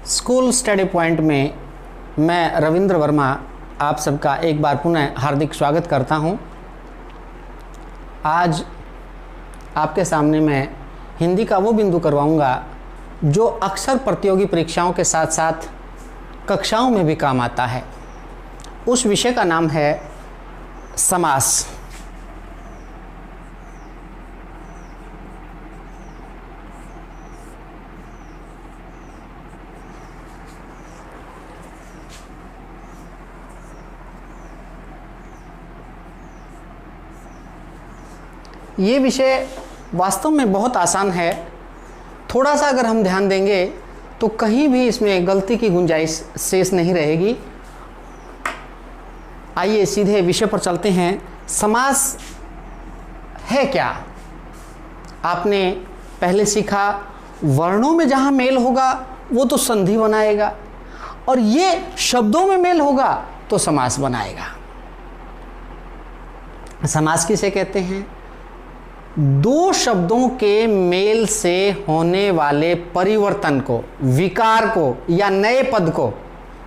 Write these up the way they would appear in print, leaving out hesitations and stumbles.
School study point में मैं रविंद्र वर्मा आप सबका एक बार पुनः हार्दिक स्वागत करता हूं। आज आपके सामने मैं हिंदी का वो बिंदु करवाऊंगा जो अक्सर प्रतियोगी परीक्षाओं के साथ साथ कक्षाओं में भी काम आता है। उस विषय का नाम है समास। ये विषय वास्तव में बहुत आसान है। थोड़ा सा अगर हम ध्यान देंगे तो कहीं भी इसमें गलती की गुंजाइश शेष नहीं रहेगी। आइए सीधे विषय पर चलते हैं। समास है क्या? आपने पहले सीखा वर्णों में जहाँ मेल होगा वो तो संधि बनाएगा और ये शब्दों में मेल होगा तो समास बनाएगा। समास किसे कहते हैं? दो शब्दों के मेल से होने वाले परिवर्तन को, विकार को या नए पद को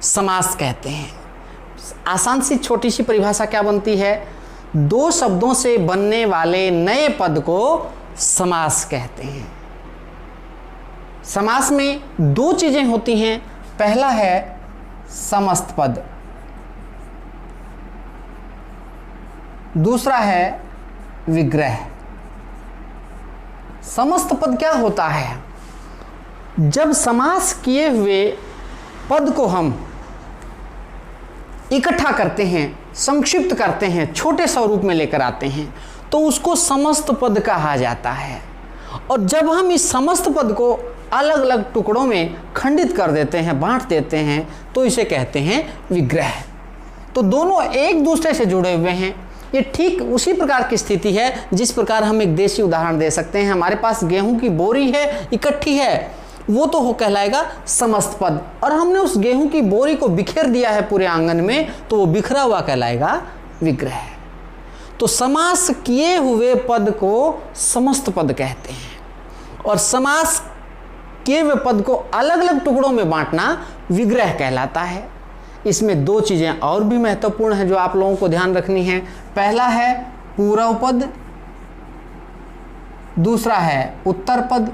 समास कहते हैं। आसान सी छोटी सी परिभाषा क्या बनती है? दो शब्दों से बनने वाले नए पद को समास कहते हैं। समास में दो चीजें होती हैं। पहला है समस्त पद, दूसरा है विग्रह। समस्त पद क्या होता है? जब समास किए हुए पद को हम इकट्ठा करते हैं, संक्षिप्त करते हैं, छोटे स्वरूप में लेकर आते हैं तो उसको समस्त पद कहा जाता है। और जब हम इस समस्त पद को अलग अलग टुकड़ों में खंडित कर देते हैं, बांट देते हैं तो इसे कहते हैं विग्रह। तो दोनों एक दूसरे से जुड़े हुए हैं। ये ठीक उसी प्रकार की स्थिति है जिस प्रकार हम एक देशी उदाहरण दे सकते हैं। हमारे पास गेहूं की बोरी है, इकट्ठी है, वो तो हो कहलाएगा समस्त पद। और हमने उस गेहूं की बोरी को बिखेर दिया है पूरे आंगन में तो वो बिखरा हुआ कहलाएगा विग्रह। तो समास किए हुए पद को समस्त पद कहते हैं और समास किए हुए पद को अलग अलग टुकड़ों में बांटना विग्रह कहलाता है। इसमें दो चीजें और भी महत्वपूर्ण हैं जो आप लोगों को ध्यान रखनी है। पहला है पूर्व पद, दूसरा है उत्तर पद।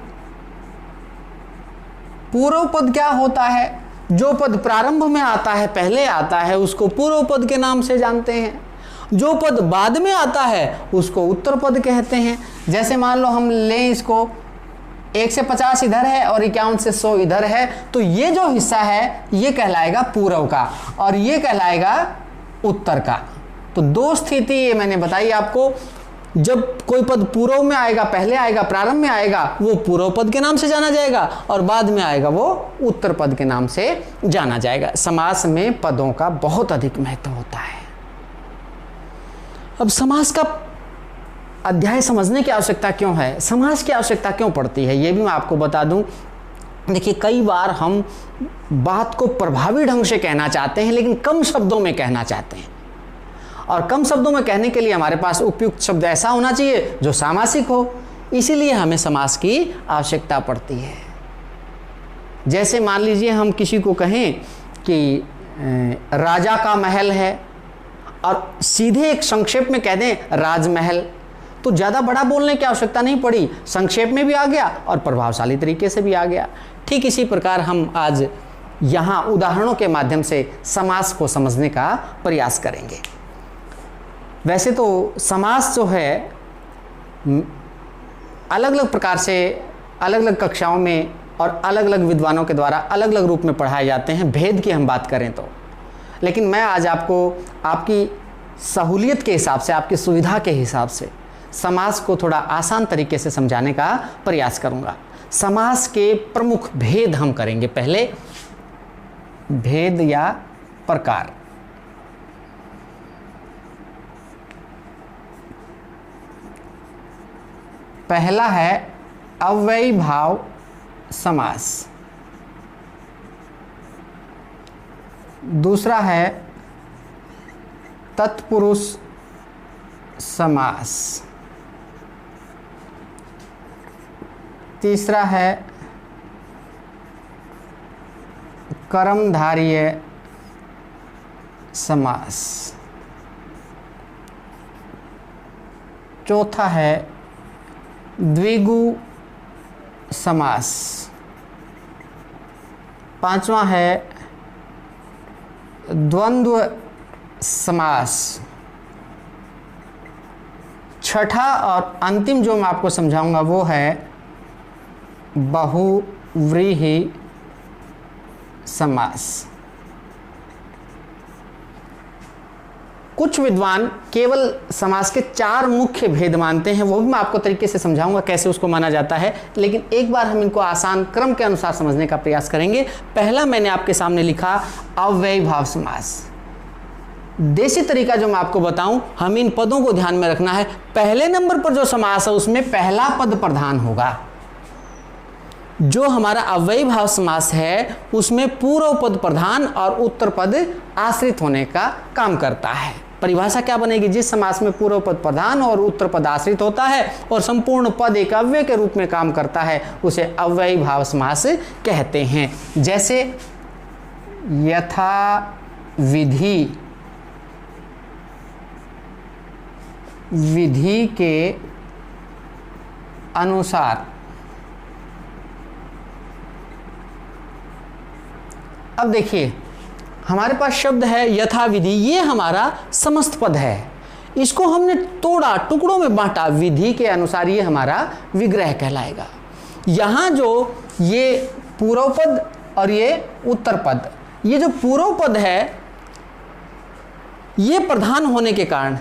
पूर्व पद क्या होता है? जो पद प्रारंभ में आता है, पहले आता है, उसको पूर्व पद के नाम से जानते हैं। जो पद बाद में आता है उसको उत्तर पद कहते हैं। जैसे मान लो हम लें इसको 1 से 50 इधर है और 51 से 100 इधर है तो ये जो हिस्सा है ये कहलाएगा पूर्व का और ये कहलाएगा उत्तर का। तो दो स्थिति ये मैंने बताई आपको। जब कोई पद पूर्व में आएगा, पहले आएगा, प्रारंभ में आएगा, वो पूर्व पद के नाम से जाना जाएगा और बाद में आएगा वो उत्तर पद के नाम से जाना जाएगा। समास में पदों का बहुत अधिक महत्व होता है। अब समास का अध्याय समझने की आवश्यकता क्यों है? समास की आवश्यकता क्यों पड़ती है ये भी मैं आपको बता दूं। देखिए, कई बार हम बात को प्रभावी ढंग से कहना चाहते हैं लेकिन कम शब्दों में कहना चाहते हैं और कम शब्दों में कहने के लिए हमारे पास उपयुक्त शब्द ऐसा होना चाहिए जो सामासिक हो। इसीलिए हमें समास की आवश्यकता पड़ती है। जैसे मान लीजिए हम किसी को कहें कि राजा का महल है और सीधे एक संक्षेप में कह दें राजमहल, तो ज़्यादा बड़ा बोलने की आवश्यकता नहीं पड़ी, संक्षेप में भी आ गया और प्रभावशाली तरीके से भी आ गया। ठीक इसी प्रकार हम आज यहाँ उदाहरणों के माध्यम से समास को समझने का प्रयास करेंगे। वैसे तो समास जो है अलग अलग प्रकार से अलग अलग कक्षाओं में और अलग अलग विद्वानों के द्वारा अलग अलग रूप में पढ़ाए जाते हैं, भेद की हम बात करें तो। लेकिन मैं आज आपको आपकी सहूलियत के हिसाब से, आपकी सुविधा के हिसाब से समास को थोड़ा आसान तरीके से समझाने का प्रयास करूंगा। समास के प्रमुख भेद हम करेंगे। पहले भेद या प्रकार। पहला है अव्ययी भाव समास, दूसरा है तत्पुरुष समास, तीसरा है कर्मधारय समास। चौथा है द्विगु समास। पांचवा है द्वंद्व समास। छठा और अंतिम जो मैं आपको समझाऊंगा वो है बहुव्रीहि समास। कुछ विद्वान केवल समास के 4 मुख्य भेद मानते हैं, वो भी मैं आपको तरीके से समझाऊंगा कैसे उसको माना जाता है, लेकिन एक बार हम इनको आसान क्रम के अनुसार समझने का प्रयास करेंगे। पहला मैंने आपके सामने लिखा अव्ययी भाव समास। देसी तरीका जो मैं आपको बताऊं, हम इन पदों को ध्यान में रखना है। पहले नंबर पर जो समास है उसमें पहला पद प्रधान होगा। जो हमारा अव्ययी भाव समास है उसमें पूर्व पद प्रधान और उत्तर पद आश्रित होने का काम करता है। परिभाषा क्या बनेगी? जिस समास में पूर्व पद प्रधान और उत्तर पद आश्रित होता है और संपूर्ण पद एक अव्यय के रूप में काम करता है उसे अव्ययी भाव समास कहते हैं। जैसे यथा विधि, विधि के अनुसार। अब देखिए हमारे पास शब्द है यथा विधि, ये हमारा समस्त पद है। इसको हमने तोड़ा, टुकड़ों में बांटा, विधि के अनुसार, ये हमारा विग्रह कहलाएगा। यहाँ जो ये पूर्व पद और ये उत्तर पद, ये जो पूर्व पद है ये प्रधान होने के कारण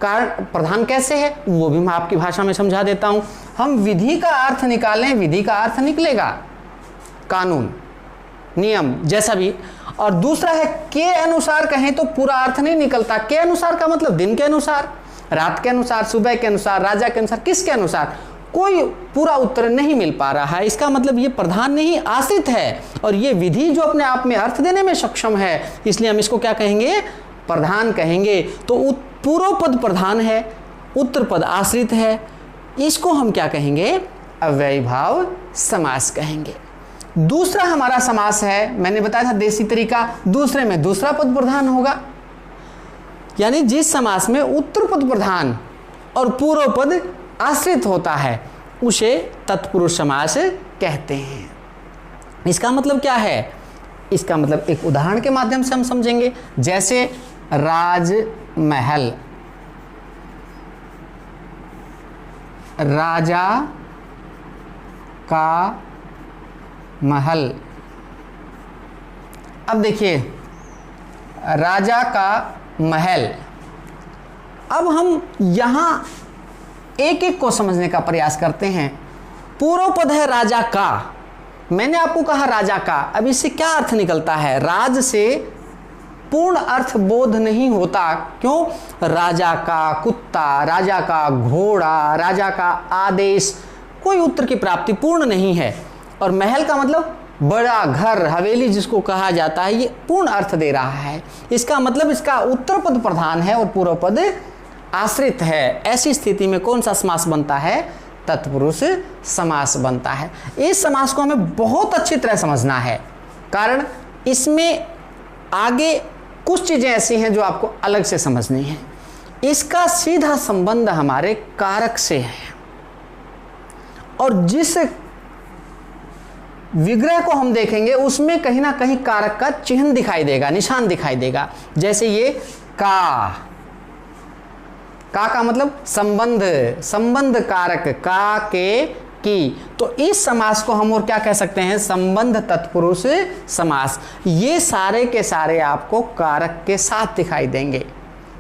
प्रधान कैसे है वो भी मैं आपकी भाषा में समझा देता हूं। हम विधि का अर्थ निकालें, विधि का अर्थ निकलेगा कानून, नियम, जैसा भी। और दूसरा है के अनुसार कहें तो पूरा अर्थ नहीं निकलता। के अनुसार का मतलब दिन के अनुसार, रात के अनुसार, सुबह के अनुसार, राजा के अनुसार, किसके अनुसार, कोई पूरा उत्तर नहीं मिल पा रहा है। इसका मतलब ये प्रधान नहीं आश्रित है, और ये विधि जो अपने आप में अर्थ देने में सक्षम है, इसलिए हम इसको क्या कहेंगे? प्रधान कहेंगे। तो पूर्व पद प्रधान है, उत्तर पद आश्रित है, इसको हम क्या कहेंगे? अव्ययी भाव समास कहेंगे। दूसरा हमारा समास है, मैंने बताया था देसी तरीका, दूसरे में दूसरा पद प्रधान होगा। यानी जिस समास में उत्तर पद प्रधान और पूर्व पद आश्रित होता है उसे तत्पुरुष समास कहते हैं। इसका मतलब क्या है? इसका मतलब एक उदाहरण के माध्यम से हम समझेंगे। जैसे राजमहल, राजा का महल। अब देखिए राजा का महल, अब हम यहां एक एक को समझने का प्रयास करते हैं। पूर्व पद है राजा का, मैंने आपको कहा राजा का, अब इससे क्या अर्थ निकलता है? राज से पूर्ण अर्थ बोध नहीं होता। क्यों? राजा का कुत्ता, राजा का घोड़ा, राजा का आदेश, कोई उत्तर की प्राप्ति पूर्ण नहीं है। और महल का मतलब बड़ा घर, हवेली जिसको कहा जाता है, ये पूर्ण अर्थ दे रहा है। इसका मतलब इसका उत्तर पद प्रधान है और पूर्व पद आश्रित है। ऐसी स्थिति में कौन सा समास बनता है? तत्पुरुष समास बनता है। इस समास को हमें बहुत अच्छी तरह समझना है, कारण इसमें आगे कुछ चीजें ऐसी हैं जो आपको अलग से समझनी है। इसका सीधा संबंध हमारे कारक से है, और जिस विग्रह को हम देखेंगे उसमें कहीं ना कहीं कारक का चिन्ह दिखाई देगा, निशान दिखाई देगा। जैसे ये का मतलब संबंध, संबंध कारक, का के की। तो इस समास को हम और क्या कह सकते हैं? संबंध तत्पुरुष समास। ये सारे के सारे आपको कारक के साथ दिखाई देंगे।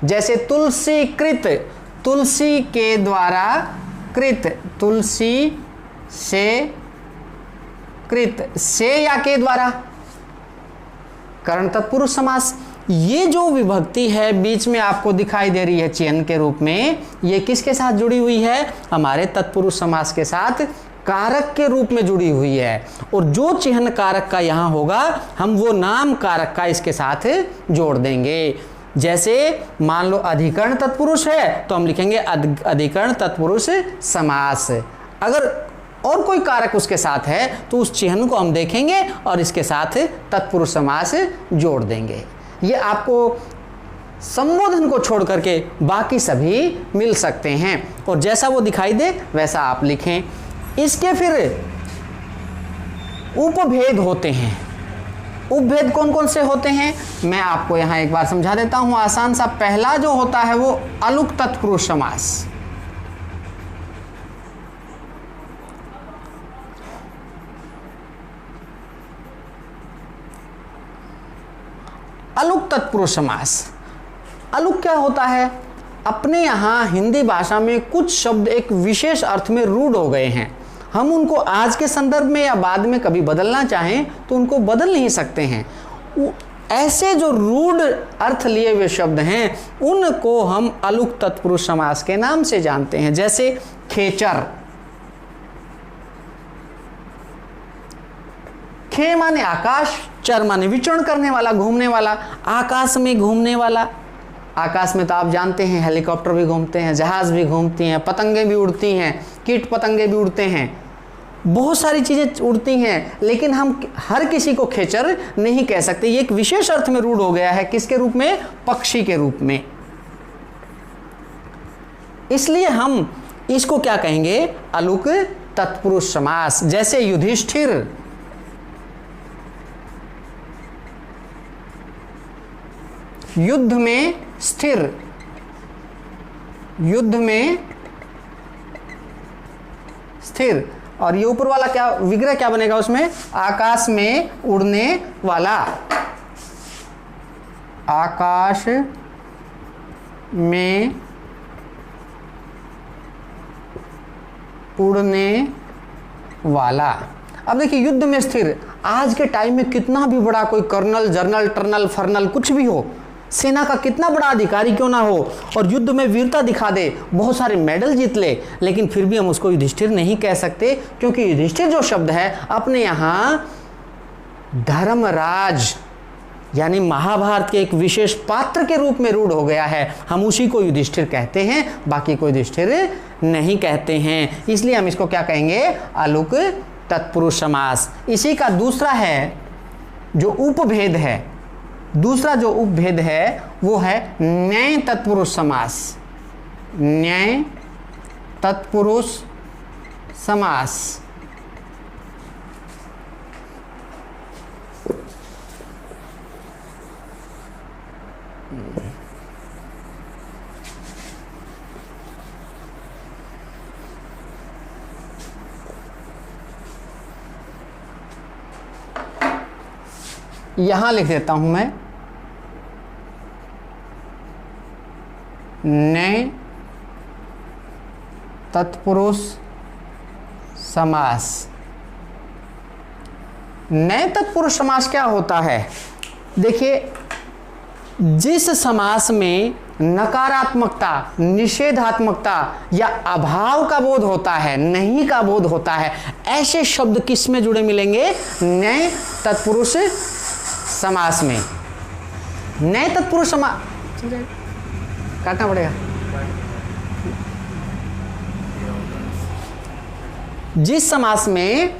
जैसे तुलसी कृत, तुलसी के द्वारा कृत, तुलसी से कृत, से या के द्वारा, कर्ण तत्पुरुष समास। ये जो विभक्ति है बीच में आपको दिखाई दे रही है चिन्ह के रूप में, ये किसके साथ जुड़ी हुई है? हमारे तत्पुरुष समास के साथ कारक के रूप में जुड़ी हुई है। और जो चिन्ह कारक का यहाँ होगा हम वो नाम कारक का इसके साथ जोड़ देंगे। जैसे मान लो अधिकरण तत्पुरुष है तो हम लिखेंगे अधिकरण तत्पुरुष समास। अगर और कोई कारक उसके साथ है तो उस चिन्ह को हम देखेंगे और इसके साथ तत्पुरुष समास जोड़ देंगे। ये आपको संबोधन को छोड़ करके बाकी सभी मिल सकते हैं और जैसा वो दिखाई दे वैसा आप लिखें। इसके फिर उपभेद होते हैं। उपभेद कौन कौन से होते हैं मैं आपको यहां एक बार समझा देता हूं आसान सा। पहला जो होता है वो अलुक तत्पुरुष समास। अलुक तत्पुरुष समास। अलुक क्या होता है? अपने यहाँ हिंदी भाषा में कुछ शब्द एक विशेष अर्थ में रूढ़ हो गए हैं, हम उनको आज के संदर्भ में या बाद में कभी बदलना चाहें तो उनको बदल नहीं सकते हैं। ऐसे जो रूढ़ अर्थ लिए हुए शब्द हैं उनको हम अलुक तत्पुरुष समास के नाम से जानते हैं। जैसे खेचर, खे माने आकाश, चर माने विचरण करने वाला, घूमने वाला, आकाश में घूमने वाला। आकाश में तो आप जानते हैं हेलीकॉप्टर भी घूमते हैं, जहाज भी घूमती हैं, पतंगे भी उड़ती हैं, कीट पतंगे भी उड़ते हैं, बहुत सारी चीजें उड़ती हैं, लेकिन हम हर किसी को खेचर नहीं कह सकते। ये एक विशेष अर्थ में रूढ़ हो गया है। किसके रूप में? पक्षी के रूप में। इसलिए हम इसको क्या कहेंगे? अलुक तत्पुरुष समास। जैसे युधिष्ठिर, युद्ध में स्थिर, युद्ध में स्थिर। और ये ऊपर वाला क्या विग्रह क्या बनेगा उसमें? आकाश में उड़ने वाला, आकाश में उड़ने वाला। अब देखिए युद्ध में स्थिर, आज के टाइम में कितना भी बड़ा कोई कर्नल, जर्नल, टर्नल, फर्नल कुछ भी हो, सेना का कितना बड़ा अधिकारी क्यों ना हो और युद्ध में वीरता दिखा दे, बहुत सारे मेडल जीत ले, लेकिन फिर भी हम उसको युधिष्ठिर नहीं कह सकते, क्योंकि युधिष्ठिर जो शब्द है अपने यहाँ धर्मराज यानी महाभारत के एक विशेष पात्र के रूप में रूढ़ हो गया है। हम उसी को युधिष्ठिर कहते हैं, बाकी को युधिष्ठिर नहीं कहते हैं। इसलिए हम इसको क्या कहेंगे? अलुक तत्पुरुष समास। इसी का दूसरा है जो उपभेद है, दूसरा जो उपभेद है वो है न्याय तत्पुरुष समास। न्याय तत्पुरुष समास। यहां लिख देता हूं मैं न्याय तत्पुरुष समास। न्याय तत्पुरुष समास क्या होता है? देखिए, जिस समास में नकारात्मकता, निषेधात्मकता या अभाव का बोध होता है, नहीं का बोध होता है, ऐसे शब्द किस में जुड़े मिलेंगे? न्याय तत्पुरुष समास में। न्याय तत्पुरुष समास काटना पड़ेगा। जिस समास में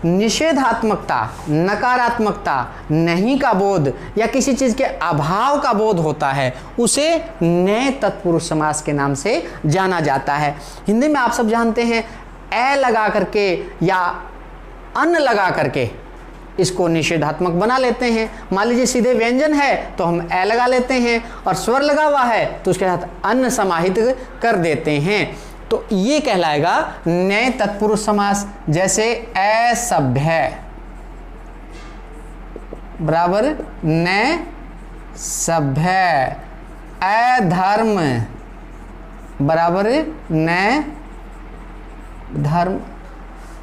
निषेधात्मकता, नकारात्मकता, नहीं का बोध या किसी चीज के अभाव का बोध होता है उसे न्याय तत्पुरुष समास के नाम से जाना जाता है। हिंदी में आप सब जानते हैं ए लगा करके या अन लगा करके इसको निषेधात्मक बना लेते हैं। मान लीजिए सीधे व्यंजन है तो हम ए लगा लेते हैं और स्वर लगा हुआ है तो उसके साथ अन्न समाहित कर देते हैं, तो ये कहलाएगा न्याय तत्पुरुष समास। जैसे असभ्य बराबर न्याय सभ्य, अधर्म बराबर न्याय धर्म।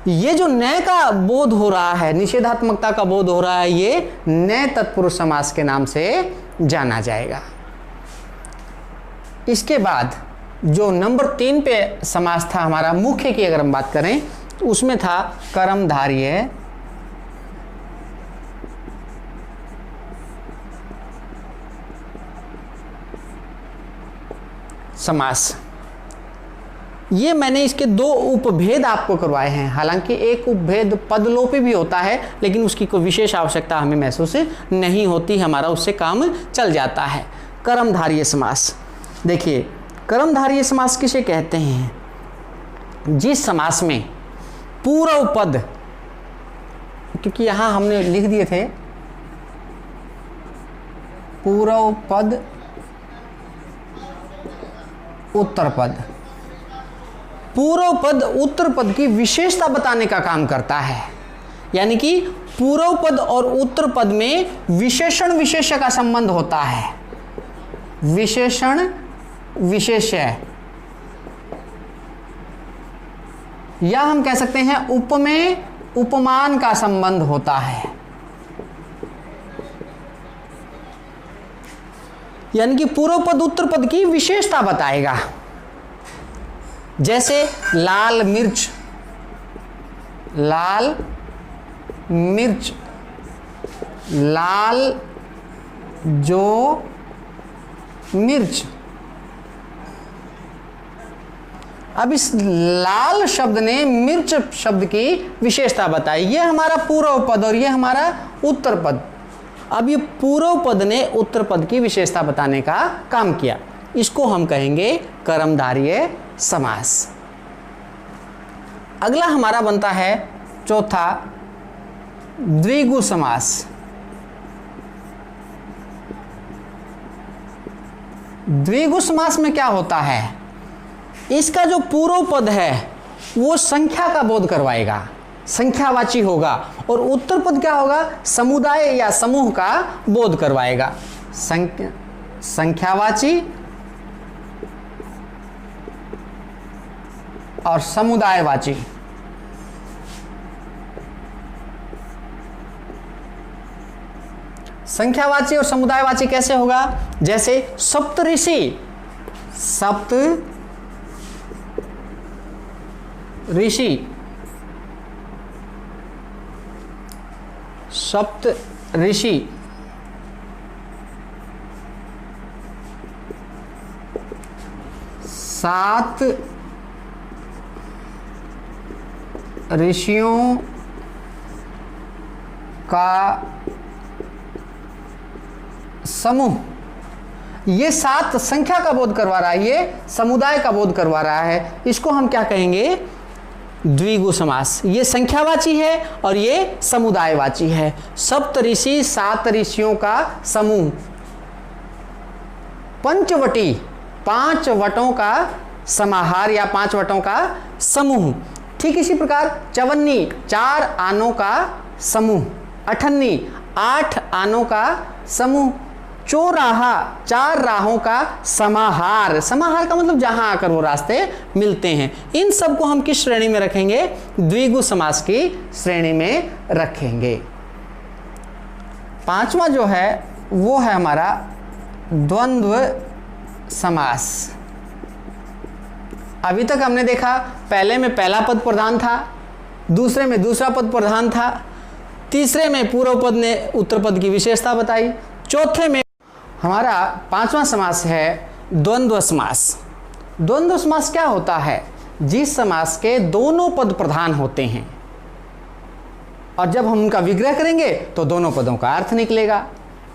ये जो न्याय का बोध हो रहा है, निषेधात्मकता का बोध हो रहा है, ये न्याय तत्पुरुष समास के नाम से जाना जाएगा। इसके बाद जो नंबर 3 पे समास था हमारा मुख्य की अगर हम बात करें तो उसमें था कर्मधारय समास। ये मैंने इसके दो उपभेद आपको करवाए हैं। हालांकि एक उपभेद पदलोपी भी होता है, लेकिन उसकी कोई विशेष आवश्यकता हमें महसूस नहीं होती, हमारा उससे काम चल जाता है। कर्मधारय समास, देखिए कर्मधारय समास किसे कहते हैं? जिस समास में पूर्व पद, क्योंकि यहां हमने लिख दिए थे पूर्व पद उत्तर पद, पूर्व पद उत्तर पद की विशेषता बताने का काम करता है। यानी कि पूर्व पद और उत्तर पद में विशेषण विशेष्य का संबंध होता है। विशेषण विशेष्य, या हम कह सकते हैं उपमेय उपमान का संबंध होता है। यानी कि पूर्व पद उत्तर पद की विशेषता बताएगा। जैसे लाल मिर्च, लाल मिर्च, लाल जो मिर्च। अब इस लाल शब्द ने मिर्च शब्द की विशेषता बताई। ये हमारा पूर्व पद और ये हमारा उत्तर पद। अब ये पूर्व पद ने उत्तर पद की विशेषता बताने का काम किया, इसको हम कहेंगे कर्मधारय समास। अगला हमारा बनता है चौथा द्विगु समास। द्विगु समास में क्या होता है? इसका जो पूर्व पद है वो संख्या का बोध करवाएगा, संख्यावाची होगा, और उत्तर पद क्या होगा? समुदाय या समूह का बोध करवाएगा। संख्यावाची और समुदायवाची। संख्यावाची और समुदायवाची कैसे होगा? जैसे सप्तऋषि, सप्त ऋषि, सप्त ऋषि, सात ऋषियों का समूह। ये सात संख्या का बोध करवा रहा है, ये समुदाय का बोध करवा रहा है। इसको हम क्या कहेंगे? द्विगु समास। ये संख्यावाची है और ये समुदायवाची है। सप्त ऋषि, सात ऋषियों का समूह। पंचवटी, पांच वटों का समाहार या पांच वटों का समूह। ठीक इसी प्रकार चवन्नी, चार आनों का समूह। अठन्नी, आठ आनों का समूह। चौराहा, चार राहों का समाहार। समाहार का मतलब जहां आकर वो रास्ते मिलते हैं। इन सब को हम किस श्रेणी में रखेंगे? द्विगु समास की श्रेणी में रखेंगे। पांचवा जो है वो है हमारा द्वंद्व समास। अभी तक हमने देखा पहले में पहला पद प्रधान था, दूसरे में दूसरा पद प्रधान था, तीसरे में पूर्व पद ने उत्तर पद की विशेषता बताई, चौथे में हमारा पांचवा समास है द्वंद्व समास। द्वंद्व समास क्या होता है? जिस समास के दोनों पद प्रधान होते हैं और जब हम उनका विग्रह करेंगे तो दोनों पदों का अर्थ निकलेगा।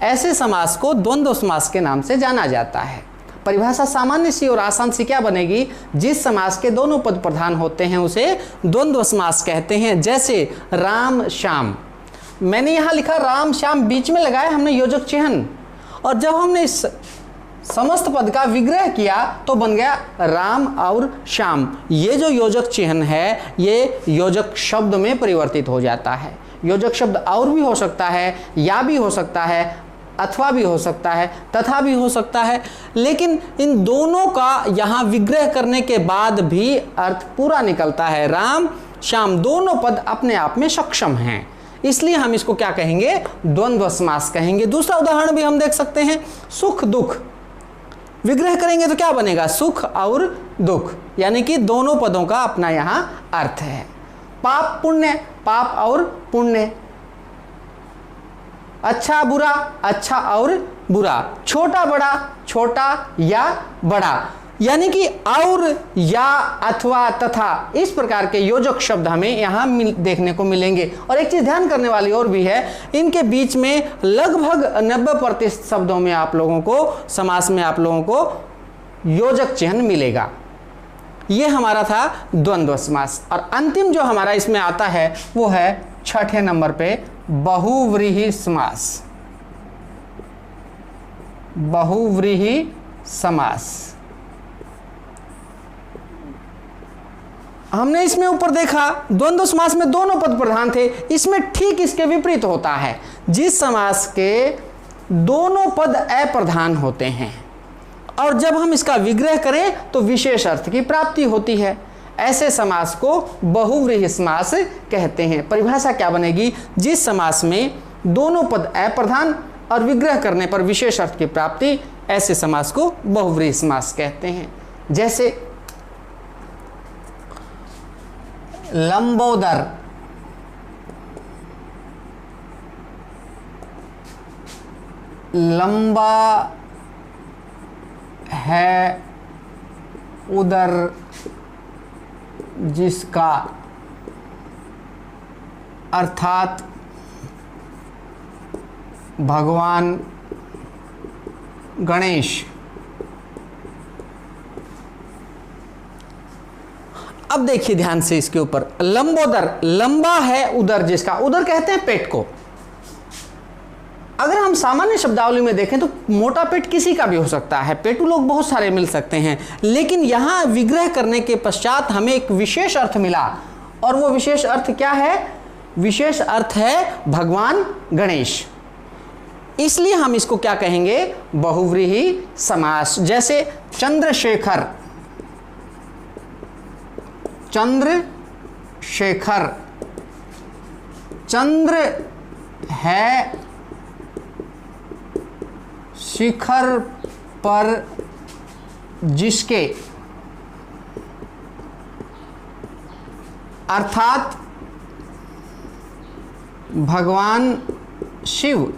ऐसे समास को द्वंद्व समास के नाम से जाना जाता है। परिभाषा सामान्य सी और आसान सी क्या बनेगी? जिस समास के दोनों पद प्रधान होते हैं उसे द्वंद्व समास कहते हैं। जैसे राम श्याम, मैंने यहां लिखा राम श्याम, बीच में लगाया हमने योजक चिन्ह, और जब हमने इस समस्त पद का विग्रह किया तो बन गया राम और श्याम। ये जो योजक चिन्ह है ये योजक शब्द में परिवर्तित हो जाता है। योजक शब्द और भी हो सकता है, या भी हो सकता है, अथवा भी हो सकता है, तथा भी हो सकता है, लेकिन इन दोनों का यहाँ विग्रह करने के बाद भी अर्थ पूरा निकलता है। राम श्याम दोनों पद अपने आप में सक्षम हैं, इसलिए हम इसको क्या कहेंगे? द्वंद्व समास कहेंगे। दूसरा उदाहरण भी हम देख सकते हैं, सुख दुख। विग्रह करेंगे तो क्या बनेगा? सुख और दुख, यानी कि दोनों पदों का अपना यहां अर्थ है। पाप पुण्य, पाप और पुण्य। अच्छा बुरा, अच्छा और बुरा। छोटा बड़ा, छोटा या बड़ा। यानी कि और, या, अथवा, तथा इस प्रकार के योजक शब्द हमें यहाँ देखने को मिलेंगे। और एक चीज ध्यान करने वाली और भी है, इनके बीच में लगभग 90% शब्दों में आप लोगों को, समास में आप लोगों को योजक चिन्ह मिलेगा। ये हमारा था द्वंद्व समास। और अंतिम जो हमारा इसमें आता है वो है 6ठे नंबर पे बहुव्रीहि समास। बहुव्रीहि समास हमने इसमें ऊपर देखा, द्वंद्व समास में दोनों पद प्रधान थे। इसमें ठीक इसके विपरीत होता है। जिस समास के दोनों पद अप्रधान होते हैं और जब हम इसका विग्रह करें तो विशेष अर्थ की प्राप्ति होती है, ऐसे समास को बहुव्रीहि समास कहते हैं। परिभाषा क्या बनेगी? जिस समास में दोनों पद अप्रधान और विग्रह करने पर विशेष अर्थ की प्राप्ति, ऐसे समास को बहुव्रीहि समास कहते हैं। जैसे लंबोदर, लंबा है उदर जिसका, अर्थात भगवान गणेश। अब देखिए ध्यान से इसके ऊपर, लंबोदर, लंबा है उदर जिसका, उदर कहते हैं पेट को। अगर हम सामान्य शब्दावली में देखें तो मोटा पेट किसी का भी हो सकता है, पेटू लोग बहुत सारे मिल सकते हैं, लेकिन यहां विग्रह करने के पश्चात हमें एक विशेष अर्थ मिला। और वो विशेष अर्थ क्या है? विशेष अर्थ है भगवान गणेश। इसलिए हम इसको क्या कहेंगे? बहुव्रीहि समास। जैसे चंद्रशेखर, चंद्रशेखर, चंद्र है शिखर पर जिसके, अर्थात भगवान शिव।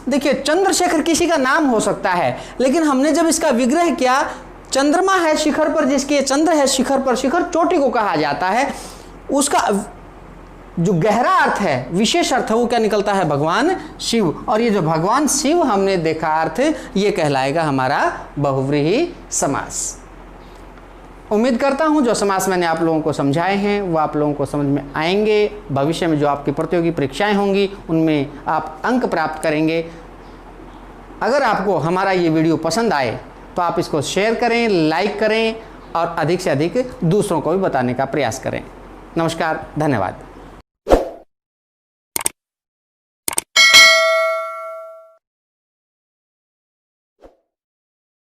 देखिए चंद्रशेखर किसी का नाम हो सकता है, लेकिन हमने जब इसका विग्रह किया, चंद्रमा है शिखर पर जिसके, चंद्र है शिखर पर, शिखर चोटी को कहा जाता है, उसका जो गहरा अर्थ है, विशेष अर्थ है, वो क्या निकलता है? भगवान शिव। और ये जो भगवान शिव हमने देखा अर्थ, ये कहलाएगा हमारा बहुव्रीहि समास। उम्मीद करता हूँ जो समास मैंने आप लोगों को समझाए हैं वो आप लोगों को समझ में आएंगे। भविष्य में जो आपकी प्रतियोगी परीक्षाएं होंगी उनमें आप अंक प्राप्त करेंगे। अगर आपको हमारा ये वीडियो पसंद आए तो आप इसको शेयर करें, लाइक करें और अधिक से अधिक दूसरों को भी बताने का प्रयास करें। नमस्कार, धन्यवाद।